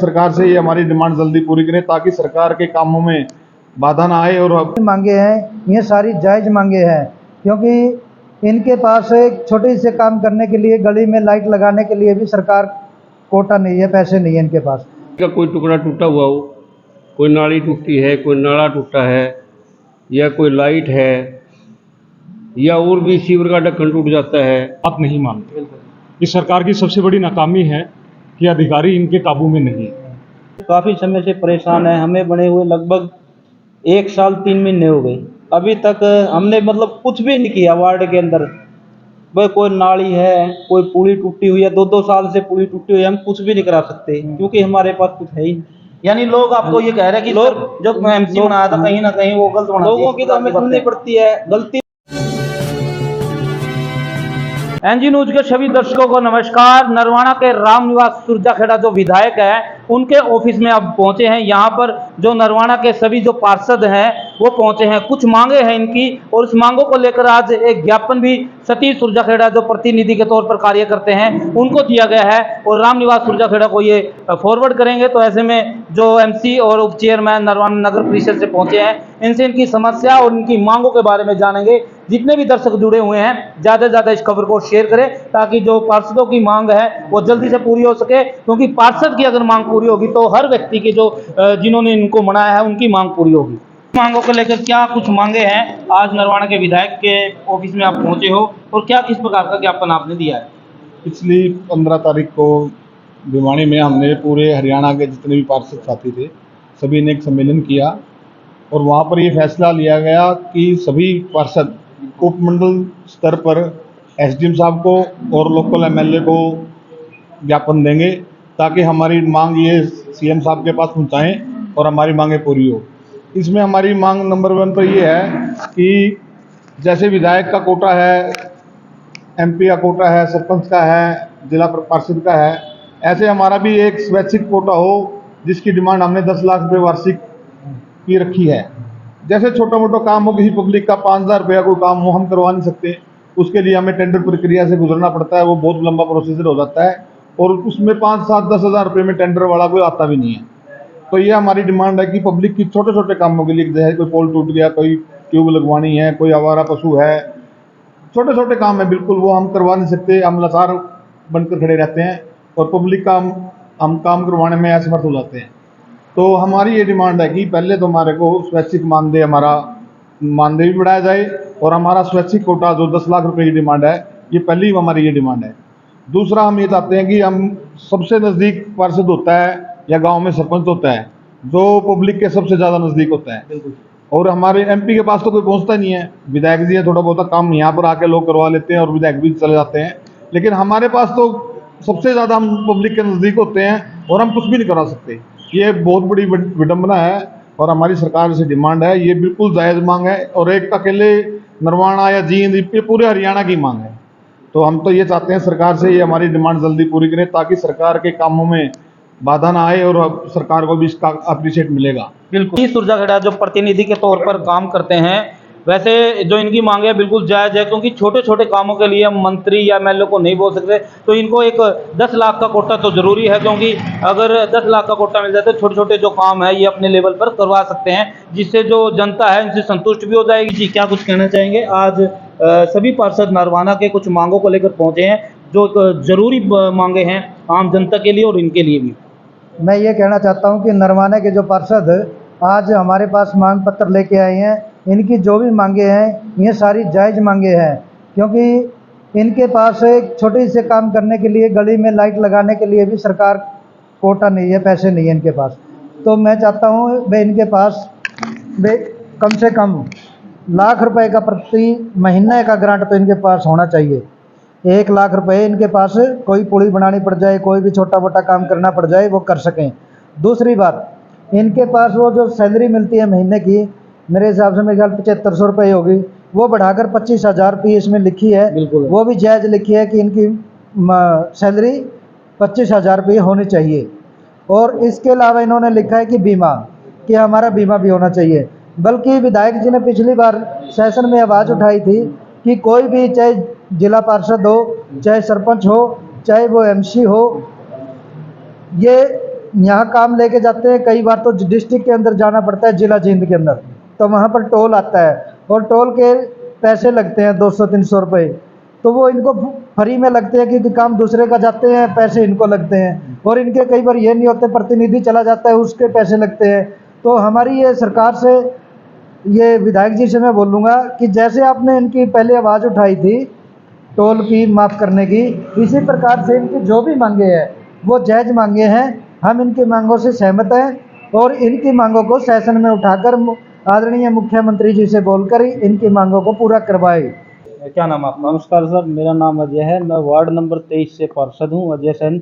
सरकार से ये हमारी डिमांड जल्दी पूरी करें ताकि सरकार के कामों में बाधा ना आए। और मांगे हैं ये सारी जायज़ मांगे हैं, क्योंकि इनके पास एक छोटे से काम करने के लिए गली में लाइट लगाने के लिए भी सरकार कोटा नहीं है, पैसे नहीं है इनके पास। का कोई टुकड़ा टूटा हुआ हो, कोई नाली टूटी है, कोई नाला टूटा है, या कोई लाइट है, या और भी सीवर का ढक्कन टूट जाता है, बात नहीं मानते। ये सरकार की सबसे बड़ी नाकामी है कि अधिकारी इनके काबू में नहीं है। काफ़ी समय से परेशान है, हमें बने हुए लगभग 1 साल 3 महीने हो गए, अभी तक हमने मतलब कुछ भी नहीं किया वार्ड के अंदर। भाई कोई नाली है, कोई पुली टूटी हुई है, 2-2 साल से पुली टूटी हुई है, हम कुछ भी नहीं करा सकते क्योंकि हमारे पास कुछ है ही। यानी लोग आपको ये कह रहे हैं कि लोग जब एमसी बनाया था कहीं ना कहीं वो गलत बना लोगों की तो हमें सुननी पड़ती है गलती। एनजी न्यूज के सभी दर्शकों को नमस्कार। नरवाना के रामनिवास सुरजाखेड़ा जो विधायक है उनके ऑफिस में अब पहुंचे हैं। यहाँ पर जो नरवाना के सभी जो पार्षद हैं वो पहुंचे हैं, कुछ मांगे हैं इनकी, और उस मांगों को लेकर आज एक ज्ञापन भी सतीश सुरजाखेड़ा जो प्रतिनिधि के तौर पर कार्य करते हैं उनको दिया गया है, और रामनिवास सुरजाखेड़ा को ये फॉरवर्ड करेंगे। तो ऐसे में जो एमसी और उप चेयरमैन नरवाना नगर परिषद से पहुंचे हैं, इनसे इनकी समस्या और इनकी मांगों के बारे में जानेंगे। जितने भी दर्शक जुड़े हुए हैं ज़्यादा से ज़्यादा इस खबर को शेयर करें ताकि जो पार्षदों की मांग है वो जल्दी से पूरी हो सके, क्योंकि पार्षद की अगर मांग पूरी होगी तो हर व्यक्ति की जो जिन्होंने इनको मनाया है उनकी मांग पूरी होगी। मांगों को लेकर क्या कुछ मांगे हैं? आज नरवाना के विधायक के ऑफिस में आप पहुंचे हो और क्या किस प्रकार का ज्ञापन आपने दिया है? पिछली 15 तारीख को भिवानी में हमने पूरे हरियाणा के जितने भी पार्षद साथी थे सभी ने एक सम्मेलन किया, और वहाँ पर ये फैसला लिया गया कि सभी पार्षद उपमंडल स्तर पर एसडीएम साहब को और लोकल एमएलए को ज्ञापन देंगे ताकि हमारी मांग ये सीएम साहब के पास पहुँचाएँ और हमारी मांगें पूरी हो। इसमें हमारी मांग नंबर 1 पर ये है कि जैसे विधायक का कोटा है, एमपी का कोटा है, सरपंच का है, जिला पार्षद का है, ऐसे हमारा भी एक स्वैच्छिक कोटा हो जिसकी डिमांड हमने 10 लाख रुपये वार्षिक की रखी है। जैसे छोटा मोटा काम हो, किसी पब्लिक का 5,000 रुपया कोई काम हो, हम करवा नहीं सकते, उसके लिए हमें टेंडर प्रक्रिया से गुजरना पड़ता है, वो बहुत लंबा प्रोसीजर हो जाता है, और उसमें 5, 7, 10 हज़ार रुपये में टेंडर वाला कोई आता भी नहीं है। तो ये हमारी डिमांड है कि पब्लिक की छोटे छोटे कामों के लिए, जैसे कोई पोल टूट गया, कोई ट्यूब लगवानी है, कोई आवारा पशु है, छोटे छोटे काम है बिल्कुल, वो हम करवा नहीं सकते, हम लाचार बनकर खड़े रहते हैं और पब्लिक का हम काम करवाने में असमर्थ हो जाते हैं। तो हमारी ये डिमांड है कि पहले तो हमारे को स्वैच्छिक मानदेय, हमारा मानदेय भी बढ़ाया जाए, और हमारा स्वैच्छिक कोटा जो 10 लाख रुपए की डिमांड है, ये पहली हमारी ये डिमांड है। दूसरा, हम ये चाहते हैं कि हम सबसे नज़दीक पार्षद होता है या गांव में सरपंच होता है जो पब्लिक के सबसे ज़्यादा नज़दीक होता है, और हमारे एमपी के पास तो कोई पहुंचता नहीं है। विधायक जी थोड़ा बहुत काम यहाँ पर आके लोग करवा लेते हैं और विधायक भी चले जाते हैं, लेकिन हमारे पास तो सबसे ज़्यादा हम पब्लिक के नज़दीक होते हैं और हम कुछ भी नहीं करा सकते। ये बहुत बड़ी विडम्बना है और हमारी सरकार से डिमांड है, ये बिल्कुल जायज़ मांग है, और एक अकेले नरवाना या जींद, ये पूरे हरियाणा की मांग है। तो हम तो ये चाहते हैं सरकार से ये हमारी डिमांड जल्दी पूरी करें ताकि सरकार के कामों में बाधा ना आए और सरकार को भी इसका अप्रिशिएट मिलेगा। बिल्कुल, सुरजाखेड़ा जो प्रतिनिधि के तौर पर काम करते हैं, वैसे जो इनकी मांगे है बिल्कुल जायज़ है, क्योंकि छोटे छोटे कामों के लिए हम मंत्री या एमएलए को नहीं बोल सकते, तो इनको एक 10 लाख का कोटा तो ज़रूरी है, क्योंकि अगर 10 लाख का कोटा मिल जाए तो छोटे छोटे जो काम है ये अपने लेवल पर करवा सकते हैं, जिससे जो जनता है इनसे संतुष्ट भी हो जाएगी। जी, क्या कुछ कहना चाहेंगे? आज सभी पार्षद नरवाना के कुछ मांगों को लेकर पहुँचे हैं जो ज़रूरी मांगे हैं आम जनता के लिए और इनके लिए भी। मैं ये कहना चाहता हूँ कि नरवाना के जो पार्षद आज हमारे पास मांग पत्र लेके आए हैं, इनकी जो भी मांगे हैं ये सारी जायज़ मांगे हैं, क्योंकि इनके पास एक छोटे से काम करने के लिए गली में लाइट लगाने के लिए भी सरकार कोटा नहीं है, पैसे नहीं है इनके पास। तो मैं चाहता हूँ भाई इनके पास कम से कम लाख रुपए का प्रति महीने का ग्रांट तो इनके पास होना चाहिए। 1 लाख रुपए इनके पास कोई पुली बनानी पड़ जाए, कोई भी छोटा मोटा काम करना पड़ जाए वो कर सकें। दूसरी बात, इनके पास वो जो सैलरी मिलती है महीने की, मेरे हिसाब से मेरे ख्याल 7500 रुपये होगी, वो बढ़ाकर 25,000 रुपये इसमें लिखी है, वो भी जायज़ लिखी है कि इनकी सैलरी 25,000 रुपये होनी चाहिए। और इसके अलावा इन्होंने लिखा है कि बीमा, कि हमारा बीमा भी होना चाहिए। बल्कि विधायक जी ने पिछली बार सेशन में आवाज़ उठाई थी कि कोई भी, चाहे जिला पार्षद हो, चाहे सरपंच हो, चाहे वो एमसी हो, ये यहाँ काम लेके जाते हैं, कई बार तो डिस्ट्रिक्ट के अंदर जाना पड़ता है, जिला जींद के अंदर, तो वहाँ पर टोल आता है और टोल के पैसे लगते हैं 200-300 रुपये, तो वो इनको फ्री में लगते हैं क्योंकि काम दूसरे का जाते हैं, पैसे इनको लगते हैं। और इनके कई बार ये नहीं होते, प्रतिनिधि चला जाता है उसके पैसे लगते हैं। तो हमारी ये सरकार से, ये विधायक जी से मैं बोलूँगा कि जैसे आपने इनकी पहले आवाज़ उठाई थी टोल फी माफ़ करने की, इसी प्रकार से इनकी जो भी मांगे हैं वो जायज़ मांगे हैं। हम इनकी मांगों से सहमत हैं और इनकी मांगों को सेशन में उठाकर आदरणीय मुख्यमंत्री जी से बोलकर इनकी मांगों को पूरा करवाए। क्या नाम आपका? नमस्कार सर, मेरा नाम अजय है, मैं वार्ड नंबर 23 से पार्षद हूँ, अजय सेन।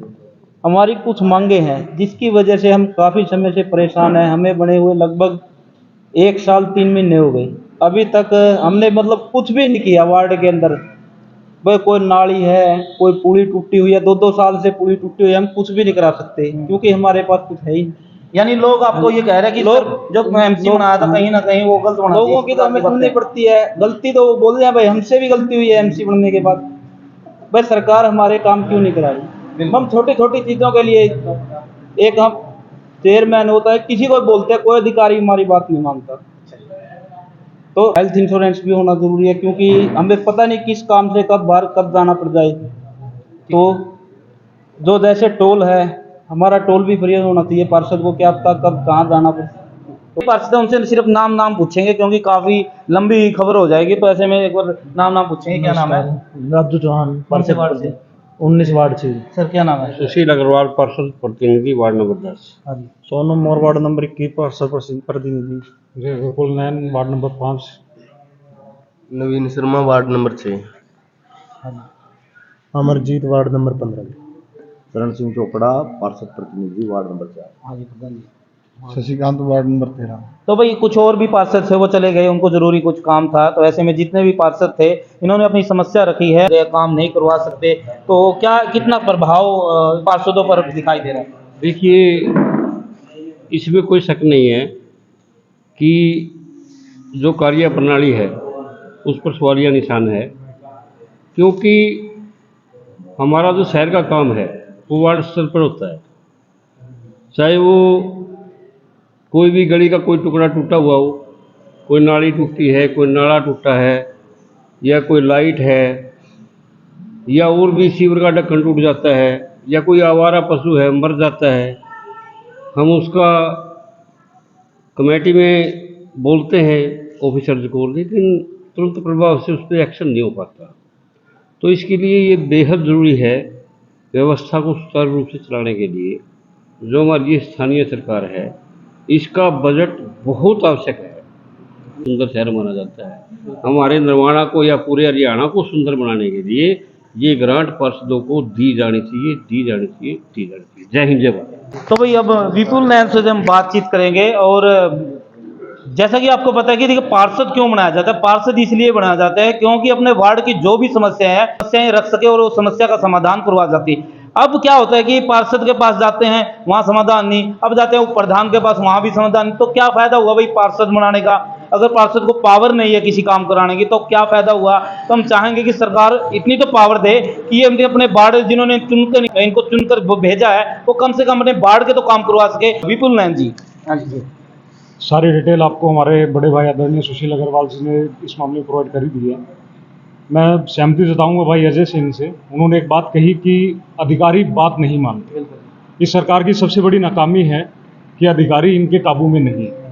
हमारी कुछ मांगे हैं जिसकी वजह से हम काफ़ी समय से परेशान हैं। हमें बने हुए लगभग 1 साल 3 महीने हो गए, अभी तक हमने मतलब कुछ भी नहीं किया वार्ड के अंदर। भाई कोई नाली है, कोई पुली टूटी हुई है, 2-2 साल से पुली टूटी हुई है, हम कुछ भी नहीं करा सकते क्योंकि हमारे पास कुछ है ही नहीं। यानी लोग आपको ये कह रहे हैं कि जब एमसी बनाया था कहीं ना कहीं वो गलत बना लोगों की तो हमें सुननी पड़ती है, गलती तो वो बोल रहे हैं भाई हमसे भी गलती हुई है एमसी बनने के बाद। भाई सरकार हमारे काम क्यों नहीं करा रही? हम छोटी छोटी चीज़ों के लिए, एक हम चेयरमैन होता है, किसी को बोलते हैं, कोई अधिकारी हमारी बात नहीं मानता। तो हेल्थ इंश्योरेंस भी होना ज़रूरी है क्योंकि हमें पता नहीं किस काम से कब बाहर कब जाना पड़ जाए। तो जो जैसे टोल है, हमारा टोल भी फ्री होना चाहिए, पार्षद को क्या पता कब कहाँ जाना पड़े। तो पार्षद उनसे सिर्फ नाम पूछेंगे क्योंकि काफी लंबी खबर हो जाएगी, तो ऐसे में एक बार नाम पूछेंगे। क्या नाम है? राजू चौहान, कौन से वार्ड से? 19 वार्ड से। सर क्या नाम है? सुशील अग्रवाल, पार्षद प्रतिनिधि, वार्ड नंबर 10। हाँ जी। सोनम और वार्ड नंबर 21 पार्षद प्रतिनिधि। विपुल नैन, वार्ड नंबर 5। नवीन शर्मा, वार्ड नंबर 6। हाँ जी। Amarjeet, ward number 15। शरण सिंह चोपड़ा, पार्षद प्रतिनिधि, वार्ड नंबर 4। हाँ जी प्रधान जी। Shashikant, ward number 13। तो भाई कुछ और भी पार्षद थे, वो चले गए, उनको जरूरी कुछ काम था, तो ऐसे में जितने भी पार्षद थे इन्होंने अपनी समस्या रखी है, ये काम नहीं करवा सकते, तो क्या कितना प्रभाव पार्षदों पर दिखाई दे रहा है? देखिए, इसमें कोई शक नहीं है कि जो कार्य प्रणाली है उस पर सवालिया निशान है, क्योंकि हमारा जो शहर का काम है वो वार्ड स्तर पर होता है। चाहे वो कोई भी गली का कोई टुकड़ा टूटा हुआ हो, कोई नाली टूटी है, कोई नाला टूटा है, या कोई लाइट है, या और भी सीवर का ढक्कन टूट जाता है, या कोई आवारा पशु है मर जाता है, हम उसका कमेटी में बोलते हैं ऑफिसर्स को, लेकिन तुरंत प्रभाव से उस पर एक्शन नहीं हो पाता। तो इसके लिए ये बेहद ज़रूरी है, व्यवस्था को सुचारू रूप से चलाने के लिए जो हमारी ये स्थानीय सरकार है, इसका बजट बहुत आवश्यक है। सुंदर शहर माना जाता है, हमारे नरवाना को या पूरे हरियाणा को सुंदर बनाने के लिए ये ग्रांट पार्षदों को दी जानी चाहिए, दी जानी चाहिए, दी जानी चाहिए। जय हिंद, जय भारत। तो भाई अब विपुल नैन से हम बातचीत करेंगे, और जैसा कि आपको पता है कि देखिए पार्षद क्यों बनाया जाता है। पार्षद इसलिए बनाया जाता है क्योंकि अपने वार्ड की जो भी समस्याएं रख सके और उस समस्या का समाधान करवा जाती है। अब क्या होता है कि पार्षद के पास जाते हैं, वहां समाधान नहीं, अब जाते हैं प्रधान के पास, वहां भी समाधान नहीं, तो क्या फायदा हुआ भाई पार्षद बनाने का? अगर पार्षद को पावर नहीं है किसी काम कराने की तो क्या फायदा हुआ? तो हम चाहेंगे कि सरकार इतनी तो पावर दे कि ये अपने वार्ड जिन्होंने इनको चुनकर भेजा है वो कम से कम अपने वार्ड के तो काम करवा सके। विपुल नैन जी। हाँ जी। सारी डिटेल आपको हमारे बड़े भाई आदरणीय सुशील अग्रवाल जी ने इस मामले में प्रोवाइड कर ही दी है। मैं सहमति जताऊंगा भाई अजय सिंह से। उन्होंने एक बात कही कि अधिकारी बात नहीं मानते। इस सरकार की सबसे बड़ी नाकामी है कि अधिकारी इनके काबू में नहीं है।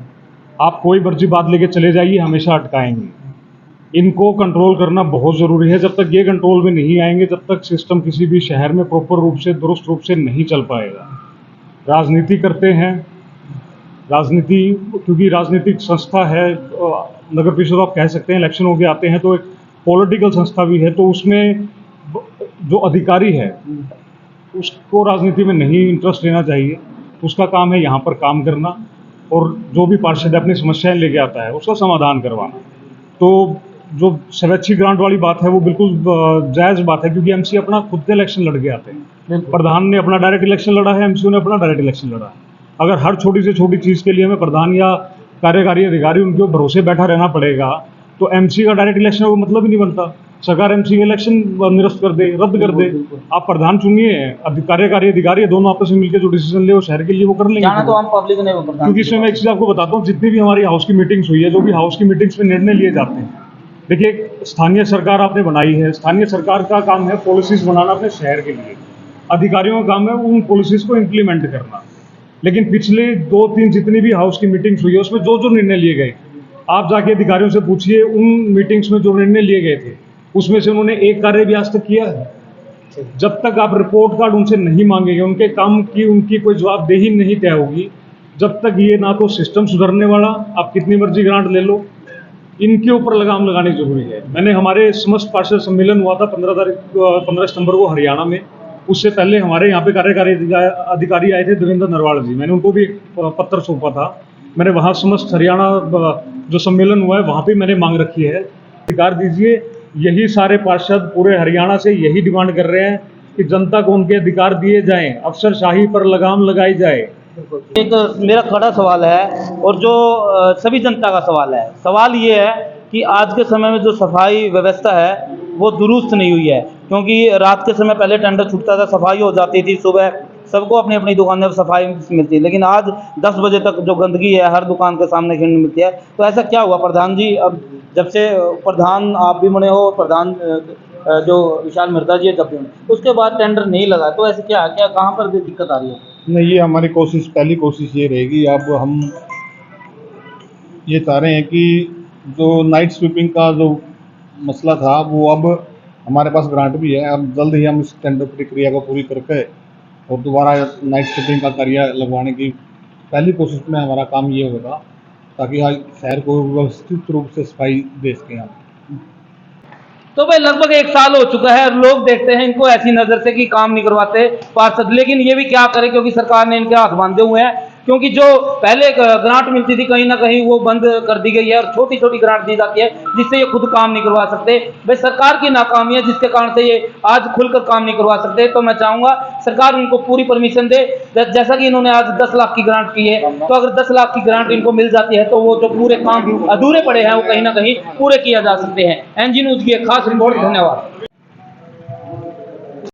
आप कोई मर्जी बात लेके चले जाइए, हमेशा अटकाएंगे। इनको कंट्रोल करना बहुत ज़रूरी है। जब तक ये कंट्रोल में नहीं आएंगे, जब तक सिस्टम किसी भी शहर में प्रॉपर रूप से, दुरुस्त रूप से नहीं चल पाएगा। राजनीति करते हैं, राजनीति क्योंकि राजनीतिक संस्था है, नगर परिषद आप कह सकते हैं, इलेक्शन हो के आते हैं तो एक पॉलिटिकल संस्था भी है, तो उसमें जो अधिकारी है उसको राजनीति में नहीं इंटरेस्ट लेना चाहिए। उसका काम है यहाँ पर काम करना, और जो भी पार्षद अपनी समस्याएं लेके आता है उसका समाधान करवाना। तो जो स्वैच्छिक ग्रांट वाली बात है वो बिल्कुल जायज़ बात है, क्योंकि एमसी अपना खुद के इलेक्शन लड़ के आते हैं। प्रधान ने अपना डायरेक्ट इलेक्शन लड़ा है, एमसी ने अपना डायरेक्ट इलेक्शन लड़ा है। अगर हर छोटी से छोटी चीज़ के लिए हमें प्रधान या कार्यकारी अधिकारी उनके भरोसे बैठा रहना पड़ेगा तो एमसी का डायरेक्ट इलेक्शन का मतलब ही नहीं बनता। सरकार एमसी इलेक्शन निरस्त कर दे, रद्द कर दे। आप प्रधान चुनिए, कार्यकारी अधिकारी है, दोनों आपस में मिलकर जो डिसीजन ले वो शहर के लिए वो कर लेंगे। जाना तो आम पब्लिक ने वो प्रधान क्योंकि इसमें मैं एक चीज़ आपको बताता हूँ, जितनी भी हमारी हाउस की मीटिंग्स हुई है, जो भी हाउस की मीटिंग्स में निर्णय लिए जाते हैं, देखिए स्थानीय सरकार आपने बनाई है, स्थानीय सरकार का काम है पॉलिसीज बनाना अपने शहर के लिए, अधिकारियों का काम है उन पॉलिसीज को इम्प्लीमेंट करना। लेकिन पिछले 2-3 जितनी भी हाउस की मीटिंग्स हुई है उसमें जो जो निर्णय लिए गए, आप जाके अधिकारियों से पूछिए, उन मीटिंग्स में जो निर्णय लिए गए थे उसमें से उन्होंने एक कार्य भी आज तक किया है। जब तक आप रिपोर्ट कार्ड उनसे नहीं मांगेंगे, उनके काम की उनकी कोई जवाबदेही नहीं तय होगी, जब तक ये ना तो सिस्टम सुधरने वाला, आप कितनी मर्जी ग्रांट ले लो, इनके ऊपर लगाम लगानी जरूरी है। मैंने हमारे समस्त पार्षद सम्मेलन हुआ था 15 सितंबर को हरियाणा में, उससे पहले हमारे यहाँ पे कार्यकारी अधिकारी आए थे देवेंद्र नरवाल जी, मैंने उनको भी एक पत्र सौंपा था। मैंने वहाँ समस्त हरियाणा जो सम्मेलन हुआ है वहाँ पे मैंने मांग रखी है, अधिकार दीजिए। यही सारे पार्षद पूरे हरियाणा से यही डिमांड कर रहे हैं कि जनता को उनके अधिकार दिए जाएं, अफसरशाही पर लगाम लगाई जाए। एक मेरा खड़ा सवाल है और जो सभी जनता का सवाल है, सवाल ये है कि आज के समय में जो सफाई व्यवस्था है वो दुरुस्त नहीं हुई है, क्योंकि रात के समय पहले टेंडर छूटता था, सफाई हो जाती थी, सुबह सबको अपनी अपनी दुकान में सफाई मिलती है, लेकिन आज 10 बजे तक जो गंदगी है हर दुकान के सामने खिलने मिलती है। तो ऐसा क्या हुआ प्रधान जी, अब जब से प्रधान आप भी बने हो, प्रधान जो विशाल मिर्धा जी है जब भी बने, उसके बाद टेंडर नहीं लगा, तो ऐसे क्या क्या कहाँ पर दिक्कत आ रही है? नहीं, ये हमारी कोशिश, पहली कोशिश ये रहेगी। अब हम ये चाह रहे हैं कि जो नाइट स्वीपिंग का जो मसला था वो अब हमारे पास ग्रांट भी है, अब जल्द ही हम इस टेंडर प्रक्रिया को पूरी करके और दोबारा नाइट स्वीपिंग का कार्य लगवाने की पहली कोशिश में हमारा काम ये होगा, ताकि आज शहर को व्यवस्थित रूप से सफाई दे सकें हम। तो भाई लगभग 1 साल हो चुका है और लोग देखते हैं इनको ऐसी नज़र से कि काम नहीं करवाते पार्षद, लेकिन ये भी क्या करें क्योंकि सरकार ने इनके हाथ बांधे हुए हैं, क्योंकि जो पहले ग्रांट मिलती थी कहीं ना कहीं वो बंद कर दी गई है और छोटी छोटी ग्रांट दी जाती है जिससे ये खुद काम नहीं करवा सकते। भाई सरकार की नाकामी है जिसके कारण से ये आज खुलकर काम नहीं करवा सकते। तो मैं चाहूँगा सरकार उनको पूरी परमिशन दे, जैसा कि इन्होंने आज 10 लाख की ग्रांट की है, तो अगर 10 लाख की ग्रांट इनको मिल जाती है तो वो जो पूरे काम अधूरे पड़े हैं वो कहीं ना कहीं पूरे किया जा सकते हैं। एनजी न्यूज़ की एक खास रिपोर्ट, धन्यवाद।